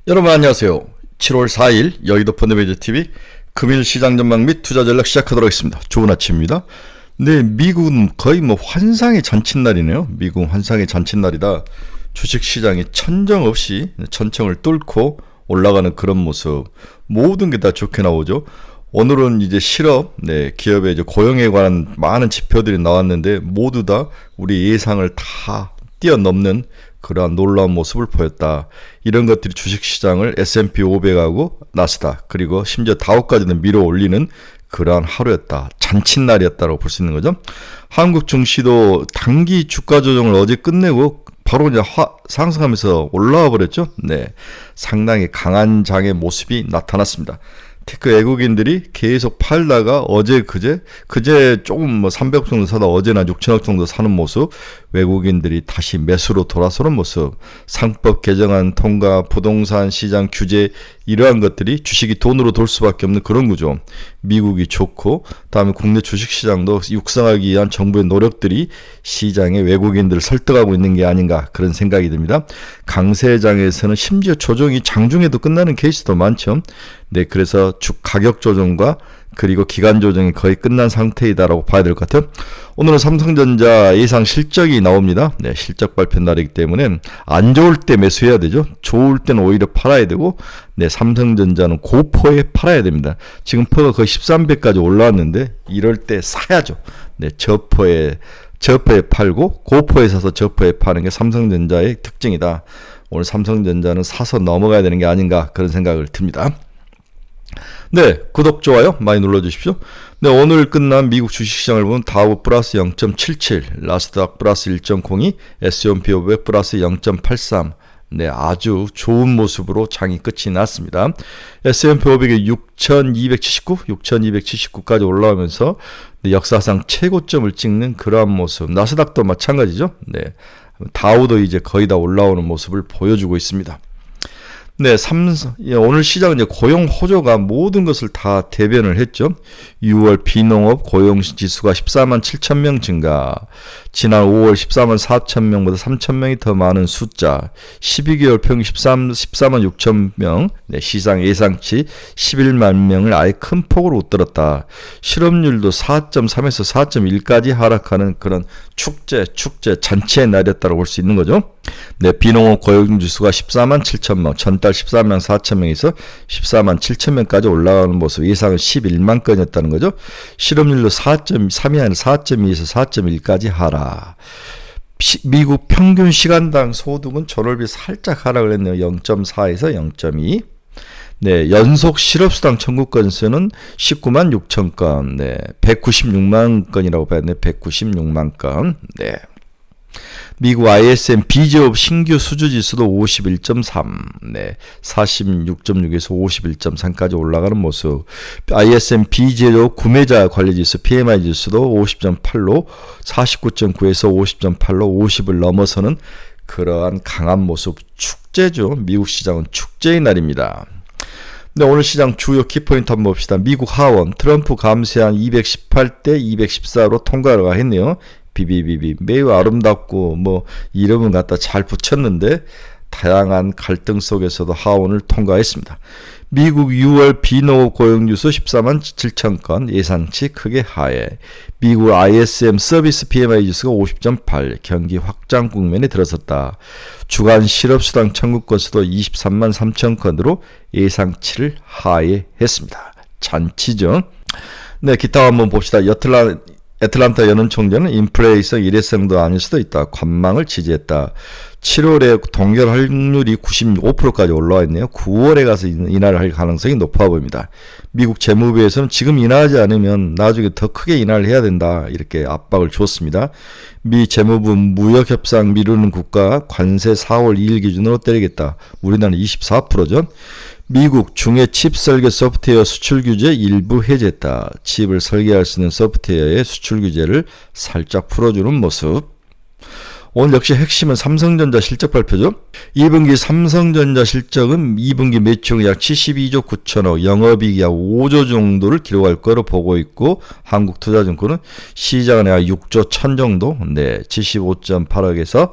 여러분 안녕하세요. 7월 4일 여의도 펀드매니저TV 금일 시장 전망 및 투자 전략 시작하도록 하겠습니다. 좋은 아침입니다. 네, 미국은 거의 환상의 잔칫날이네요. 미국 환상의 잔칫날이다. 주식시장이 천정 없이 천청을 뚫고 올라가는 그런 모습, 모든 게 다 좋게 나오죠. 오늘은 이제 실업, 기업의 이제 고용에 관한 많은 지표들이 나왔는데 모두 다 우리 예상을 다 뛰어넘는 그러한 놀라운 모습을 보였다. 이런 것들이 주식시장을 S&P 500하고 나스닥 그리고 심지어 다우까지는 밀어 올리는 그러한 하루였다. 잔칫날이었다고 볼 수 있는 거죠. 한국 증시도 단기 주가 조정을 어제 끝내고 바로 이제 상승하면서 올라와 버렸죠. 네, 상당히 강한 장의 모습이 나타났습니다. 테크 외국인들이 계속 팔다가 어제 그제 조금 300억 정도 사다 어제는 6천억 정도 사는 모습, 외국인들이 다시 매수로 돌아서는 모습, 상법 개정안 통과, 부동산 시장 규제, 이러한 것들이 주식이 돈으로 돌 수밖에 없는 그런 구조. 미국이 좋고 다음에 국내 주식시장도 육성하기 위한 정부의 노력들이 시장에 외국인들을 설득하고 있는 게 아닌가 그런 생각이 듭니다. 강세장에서는 심지어 조정이 장중에도 끝나는 케이스도 많죠. 네, 그래서 가격 조정과 그리고 기간 조정이 거의 끝난 상태이다라고 봐야 될 것 같아요. 오늘은 삼성전자 예상 실적이 나옵니다. 네, 실적 발표 날이기 때문에 안 좋을 때 매수해야 되죠. 좋을 때는 오히려 팔아야 되고, 네, 삼성전자는 고포에 팔아야 됩니다. 지금 포가 거의 13배까지 올라왔는데 이럴 때 사야죠. 네, 저포에 팔고 고포에 사서 저포에 파는 게 삼성전자의 특징이다. 오늘 삼성전자는 사서 넘어가야 되는 게 아닌가 그런 생각을 듭니다. 네, 구독, 좋아요 많이 눌러주십시오. 네, 오늘 끝난 미국 주식시장을 보면 다우 플러스 0.77, 나스닥 플러스 1.02, S&P 500 플러스 0.83. 네, 아주 좋은 모습으로 장이 끝이 났습니다. S&P 500이 6,279까지 올라오면서 역사상 최고점을 찍는 그러한 모습. 나스닥도 마찬가지죠. 네, 다우도 이제 거의 다 올라오는 모습을 보여주고 있습니다. 네, 오늘 시장은 이제 고용 호조가 모든 것을 다 대변을 했죠. 6월 비농업 고용 지수가 14만 7천 명 증가. 지난 5월 14만 4천 명보다 3천 명이 더 많은 숫자. 12개월 평균 14만 6천 명. 네, 시장 예상치 11만 명을 아예 큰 폭으로 웃돌았다. 실업률도 4.3에서 4.1까지 하락하는 그런 축제, 잔치의 날이었다고 볼 수 있는 거죠. 네, 비농업 고용 지수가 14만 7천 명, 전달 14만 4천 명에서 14만 7천 명까지 올라가는 모습, 예상은 11만 건이었다는 거죠. 실업률도 4.3이 아니라 4.2에서 4.1까지 하락. 미국 평균 시간당 소득은 전월비 살짝 하락을 했네요. 0.4에서 0.2. 네, 연속 실업수당 청구 건수는 19만 6천 건, 네, 196만 건이라고 봐야 되네. 196만 건. 네. 미국 ISM 비제업 신규 수주 지수도 51.3, 네, 46.6에서 51.3까지 올라가는 모습. ISM 비제업 구매자 관리 지수 PMI 지수도 50.8로 49.9에서 50.8로 50을 넘어서는 그러한 강한 모습. 축제죠. 미국 시장은 축제의 날입니다. 네, 오늘 시장 주요 키포인트 한번 봅시다. 미국 하원 트럼프 감세안 218대 214로 통과가 했네요. 비비비비 매우 아름답고 이름은 갖다 잘 붙였는데 다양한 갈등 속에서도 하원을 통과했습니다. 미국 6월 비농업 고용지수 14만 7천 건, 예상치 크게 하해. 미국 ISM 서비스 PMI 지수가 50.8, 경기 확장 국면에 들어섰다. 주간 실업수당 청구 건수도 23만 3천 건으로 예상치를 하해했습니다. 잔치죠. 네, 기타 한번 봅시다. 애틀란타 연은 총재는 인플레이성 일회성도 아닐 수도 있다. 관망을 지지했다. 7월에 동결 확률이 95%까지 올라와 있네요. 9월에 가서 인하를 할 가능성이 높아 보입니다. 미국 재무부에서는 지금 인하하지 않으면 나중에 더 크게 인하를 해야 된다. 이렇게 압박을 줬습니다. 미 재무부 무역협상 미루는 국가 관세 4월 2일 기준으로 때리겠다. 우리나라는 24%죠. 미국 중해 칩 설계 소프트웨어 수출 규제 일부 해제했다. 칩을 설계할 수 있는 소프트웨어의 수출 규제를 살짝 풀어주는 모습. 오늘 역시 핵심은 삼성전자 실적 발표죠. 2분기 삼성전자 실적은 2분기 매출이 약 72조 9천억, 영업이익이 약 5조 정도를 기록할 거로 보고 있고, 한국투자증권은 시장은 약 6조 1천 정도, 네, 75.8억에서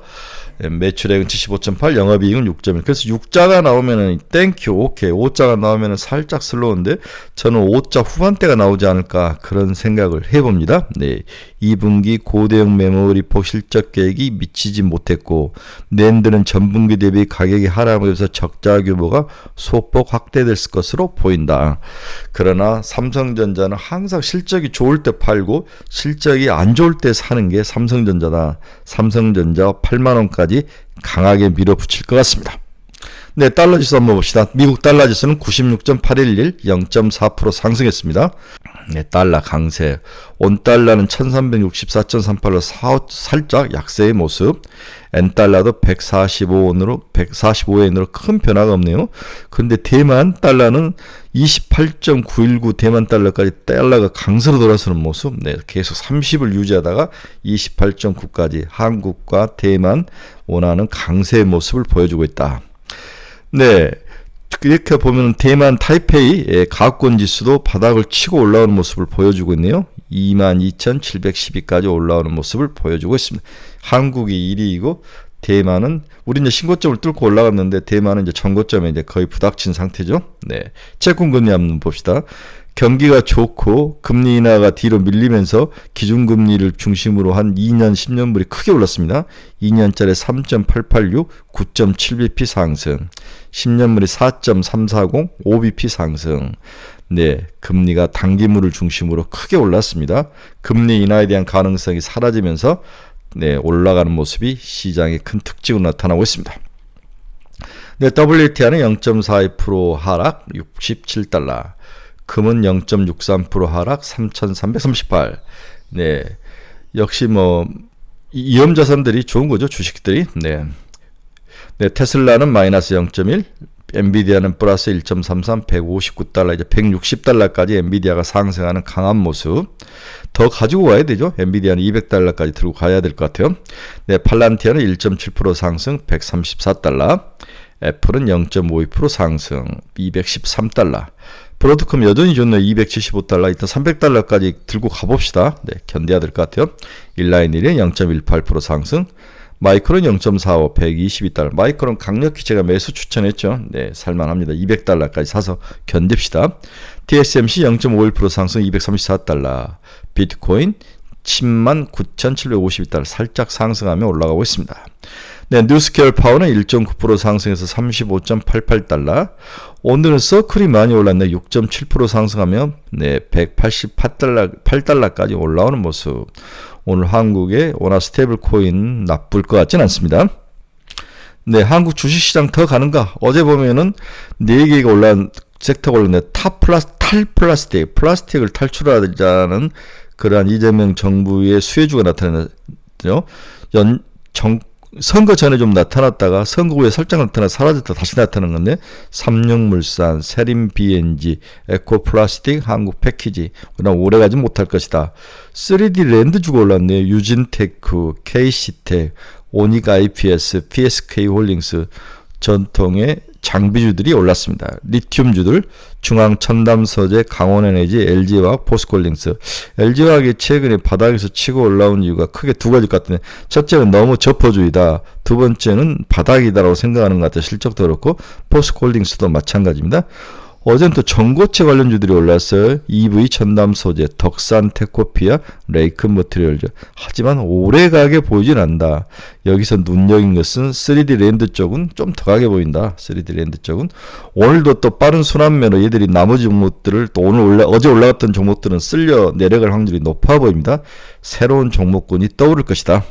매출액은 75.8, 영업이익은 6.1. 그래서 6자가 나오면은 땡큐, 오케이. 5자가 나오면은 살짝 슬로우인데 저는 5자 후반대가 나오지 않을까 그런 생각을 해봅니다. 네, 2분기 고대형 메모리 포 실적 계획이 미치지 못했고 낸드는 전분기 대비 가격이 하락하면서 적자 규모가 소폭 확대될 것으로 보인다. 그러나 삼성전자는 항상 실적이 좋을 때 팔고 실적이 안 좋을 때 사는 게 삼성전자다. 삼성전자 8만 원까지 강하게 밀어붙일 것 같습니다. 네, 달러 지수 한번 봅시다. 미국 달러 지수는 96.811, 0.4% 상승했습니다. 네, 달러 강세. 원달러는 1364.38로 살짝 약세의 모습. 엔달러도 145엔으로 큰 변화가 없네요. 그런데 대만 달러는 28.919 대만 달러까지 달러가 강세로 돌아서는 모습. 네, 계속 30을 유지하다가 28.9까지 한국과 대만 원화는 강세의 모습을 보여주고 있다. 네, 이렇게 보면 대만 타이페이 가업권 지수도 바닥을 치고 올라오는 모습을 보여주고 있네요. 22,712까지 올라오는 모습을 보여주고 있습니다. 한국이 1위이고 대만은 우리 이제 신고점을 뚫고 올라갔는데 대만은 이제 전고점에 이제 거의 부닥친 상태죠. 네, 채권 금리 한번 봅시다. 경기가 좋고 금리 인하가 뒤로 밀리면서 기준금리를 중심으로 한 2년, 10년물이 크게 올랐습니다. 2년짜리 3.886, 9.7bp 상승, 10년물이 4.340, 5bp 상승. 네, 금리가 단기물을 중심으로 크게 올랐습니다. 금리 인하에 대한 가능성이 사라지면서 네, 올라가는 모습이 시장의 큰 특징으로 나타나고 있습니다. 네, WTI는 0.42% 하락 67달러. 금은 0.63% 하락 3,338. 네, 역시 뭐 위험 자산들이 좋은 거죠, 주식들이. 네, 네, 테슬라는 마이너스 0.1, 엔비디아는 플러스 1.33, 159달러, 이제 160달러까지 엔비디아가 상승하는 강한 모습. 더 가지고 와야 되죠. 엔비디아는 200달러까지 들고 가야 될 것 같아요. 네, 팔란티아는 1.7% 상승, 134달러. 애플은 0.52% 상승, 213달러. 브로드컴 여전히 좋네요. 275달러, 일단 300달러까지 들고 가봅시다. 네, 견뎌야 될 것 같아요. 인라인일이 0.18% 상승, 마이크론 0.45, 122달러. 마이크론 강력히 제가 매수 추천했죠. 네, 살만합니다. 200달러까지 사서 견딥시다. TSMC 0.51% 상승, 234달러. 비트코인 109,752달러 살짝 상승하며 올라가고 있습니다. 네, 뉴스케어 파워는 1.9% 상승해서 35.88달러. 오늘은 서클이 많이 올랐네. 6.7% 상승하며 네, 188달러까지 올라오는 모습. 오늘 한국의 원화 스테이블 코인 나쁠 것 같진 않습니다. 네, 한국 주식시장 더 가는가? 어제 보면은 4개가 올라온 섹터가 올랐네. 플라스틱을 탈출하자는 그러한 이재명 정부의 수혜주가 나타났죠. 선거 전에 좀 나타났다가 선거 후에 살짝 나타나 사라졌다 다시 나타나는 건데 삼육물산, 세림 BNG, 에코플라스틱, 한국 패키지 그다음 오래가지 못할 것이다. 3D 랜드 주고 올랐네요. 유진테크, KC텍, 오닉 IPS, PSK 홀딩스 전통의 장비주들이 올랐습니다. 리튬주들, 중앙첨단소재, 강원에너지, LG화학, 포스코홀딩스. LG화학이 최근에 바닥에서 치고 올라온 이유가 크게 두 가지 같은데 첫째는 너무 저포주의다. 두 번째는 바닥이다라고 생각하는 것 같아요. 실적도 그렇고 포스코홀딩스도 마찬가지입니다. 어제는 또 전고체 관련주들이 올랐어요. EV 첨단 소재, 덕산 테코피아, 레이큰 머티리얼즈. 하지만 오래가게 보이진 않는다. 여기서 눈여긴 것은 3D 랜드 쪽은 좀 더 가게 보인다. 3D 랜드 쪽은 오늘도 또 빠른 순환매로 얘들이 나머지 종목들을 또 어제 올라갔던 종목들은 쓸려 내려갈 확률이 높아 보입니다. 새로운 종목군이 떠오를 것이다.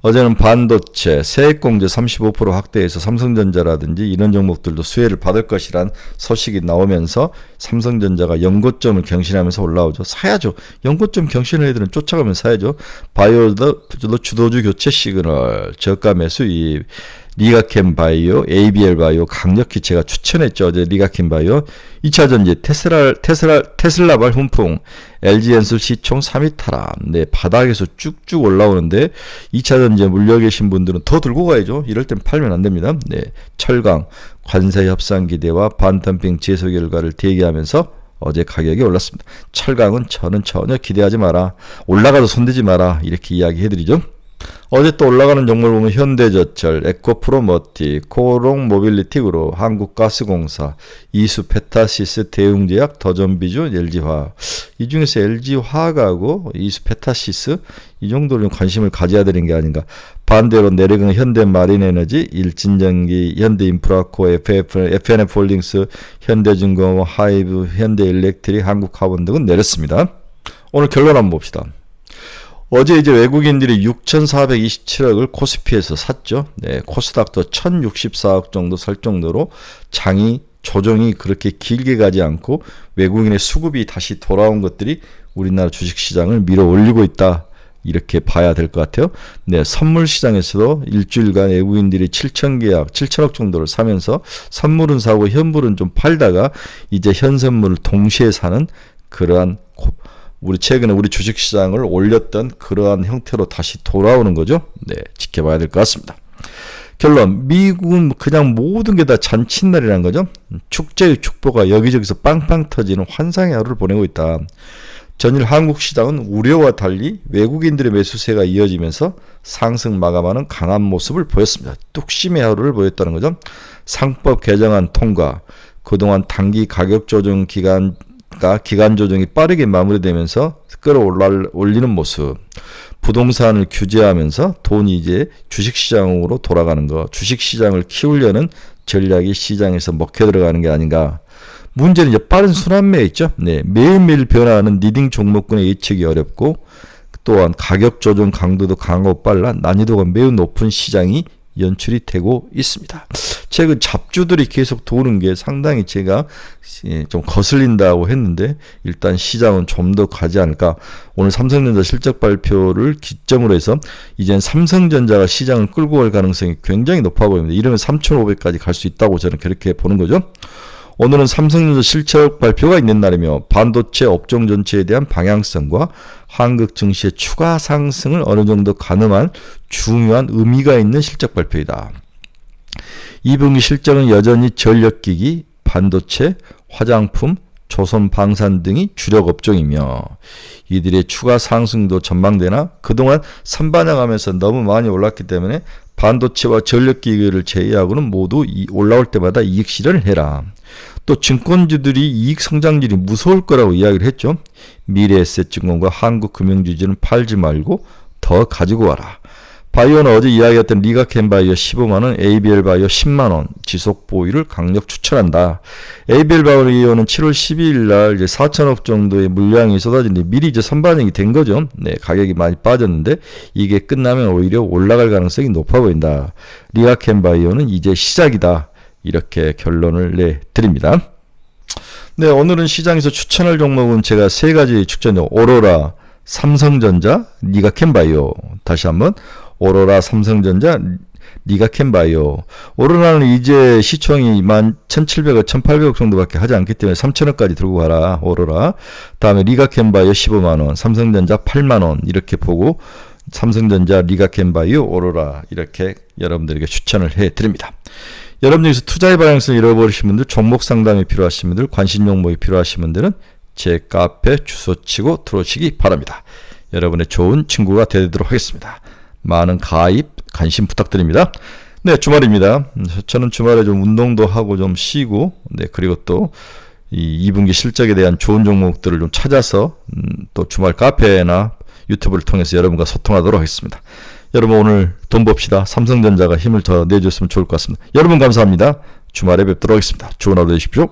어제는 반도체, 세액공제 35% 확대해서 삼성전자라든지 이런 종목들도 수혜를 받을 것이란 소식이 나오면서 삼성전자가 연고점을 경신하면서 올라오죠. 사야죠. 연고점 경신을 애들은 쫓아가면서 사야죠. 바이오도 주도주 교체 시그널, 저가 매수입, 리가캠 바이오, ABL 바이오 강력히 제가 추천했죠. 어제 리가캠 바이오, 2차전지 테슬라발 훈풍, LG엔솔 시총 3위 탈환. 네, 바닥에서 쭉쭉 올라오는데 2차전지에 물려 계신 분들은 더 들고 가야죠. 이럴 땐 팔면 안 됩니다. 네, 철강, 관세 협상 기대와 반덤핑 제소 결과를 대기하면서 어제 가격이 올랐습니다. 철강은 저는 전혀 기대하지 마라. 올라가도 손대지 마라. 이렇게 이야기해드리죠. 어제 또 올라가는 종목을 보면 현대제철, 에코프로머티, 코롱모빌리티그룹, 한국가스공사, 이수페타시스, 대웅제약, 더전비주, LG화학. 이 중에서 LG화학하고 이수페타시스 이 정도로 좀 관심을 가져야 되는 게 아닌가. 반대로 내려가는 현대마린에너지, 일진전기, 현대인프라코, FNF홀딩스, 현대중공업, 하이브, 현대일렉트릭, 한국카본 등은 내렸습니다. 오늘 결론 한번 봅시다. 어제 이제 외국인들이 6,427억을 코스피에서 샀죠. 네, 코스닥도 1,064억 정도 살 정도로 장이 조정이 그렇게 길게 가지 않고 외국인의 수급이 다시 돌아온 것들이 우리나라 주식시장을 밀어 올리고 있다. 이렇게 봐야 될 것 같아요. 네, 선물 시장에서도 일주일간 외국인들이 7,000계약, 7,000억 정도를 사면서 선물은 사고 현물은 좀 팔다가 이제 현선물을 동시에 사는 그러한 최근에 우리 주식시장을 올렸던 그러한 형태로 다시 돌아오는 거죠. 네, 지켜봐야 될 것 같습니다. 결론, 미국은 그냥 모든 게 다 잔칫날이라는 거죠. 축제의 축보가 여기저기서 빵빵 터지는 환상의 하루를 보내고 있다. 전일 한국 시장은 우려와 달리 외국인들의 매수세가 이어지면서 상승 마감하는 강한 모습을 보였습니다. 뚝심의 하루를 보였다는 거죠. 상법 개정안 통과, 그동안 단기 가격 조정 기간 조정이 빠르게 마무리되면서 끌어올리는 모습, 부동산을 규제하면서 돈이 이제 주식시장으로 돌아가는 거, 주식시장을 키우려는 전략이 시장에서 먹혀 들어가는 게 아닌가. 문제는 이제 빠른 순환매에 있죠. 네, 매일매일 변화하는 리딩 종목군의 예측이 어렵고 또한 가격 조정 강도도 강하고 빨라 난이도가 매우 높은 시장이 연출이 되고 있습니다. 최근 잡주들이 계속 도는 게 상당히 제가 좀 거슬린다고 했는데 일단 시장은 좀 더 가지 않을까. 오늘 삼성전자 실적 발표를 기점으로 해서 이젠 삼성전자가 시장을 끌고 갈 가능성이 굉장히 높아 보입니다. 이러면 3,500까지 갈 수 있다고 저는 그렇게 보는 거죠. 오늘은 삼성전자 실적 발표가 있는 날이며 반도체 업종 전체에 대한 방향성과 한국 증시의 추가 상승을 어느 정도 가늠한 중요한 의미가 있는 실적 발표이다. 2분기 실적은 여전히 전력기기, 반도체, 화장품, 조선 방산 등이 주력 업종이며 이들의 추가 상승도 전망되나 그동안 선반영하면서 너무 많이 올랐기 때문에 반도체와 전력기기를 제외하고는 모두 올라올 때마다 이익 실현을 해라. 또 증권주들이 이익 성장률이 무서울 거라고 이야기를 했죠. 미래에셋증권과 한국금융주주는 팔지 말고 더 가지고 와라. 바이오는 어제 이야기했던 리가켄바이오 15만원, ABL바이오 10만원 지속 보유를 강력 추천한다. ABL바이오는 7월 12일날 이제 4천억 정도의 물량이 쏟아지는데 미리 이제 선반영이 된 거죠. 네, 가격이 많이 빠졌는데 이게 끝나면 오히려 올라갈 가능성이 높아 보인다. 리가켄바이오는 이제 시작이다. 이렇게 결론을 내드립니다. 네, 오늘은 시장에서 추천할 종목은 제가 세 가지 추천요. 오로라, 삼성전자, 리가켄바이오. 다시 한번 오로라, 삼성전자, 리가켄바이오. 오로라는 이제 시총이 11,700억, 1,800억 정도밖에 하지 않기 때문에 3,000원까지 들고 가라. 오로라. 다음에 리가켄바이오 15만원, 삼성전자 8만원 이렇게 보고 삼성전자, 리가켄바이오, 오로라 이렇게 여러분들에게 추천을 해드립니다. 여러분 중에서 투자의 방향성을 잃어버리신 분들, 종목 상담이 필요하신 분들, 관심 종목이 필요하신 분들은 제 카페 주소 치고 들어오시기 바랍니다. 여러분의 좋은 친구가 되도록 하겠습니다. 많은 가입, 관심 부탁드립니다. 네, 주말입니다. 저는 주말에 좀 운동도 하고 좀 쉬고, 네, 그리고 또 이 2분기 실적에 대한 좋은 종목들을 좀 찾아서 또 주말 카페나 유튜브를 통해서 여러분과 소통하도록 하겠습니다. 여러분 오늘 돈 봅시다. 삼성전자가 힘을 더 내줬으면 좋을 것 같습니다. 여러분 감사합니다. 주말에 뵙도록 하겠습니다. 좋은 하루 되십시오.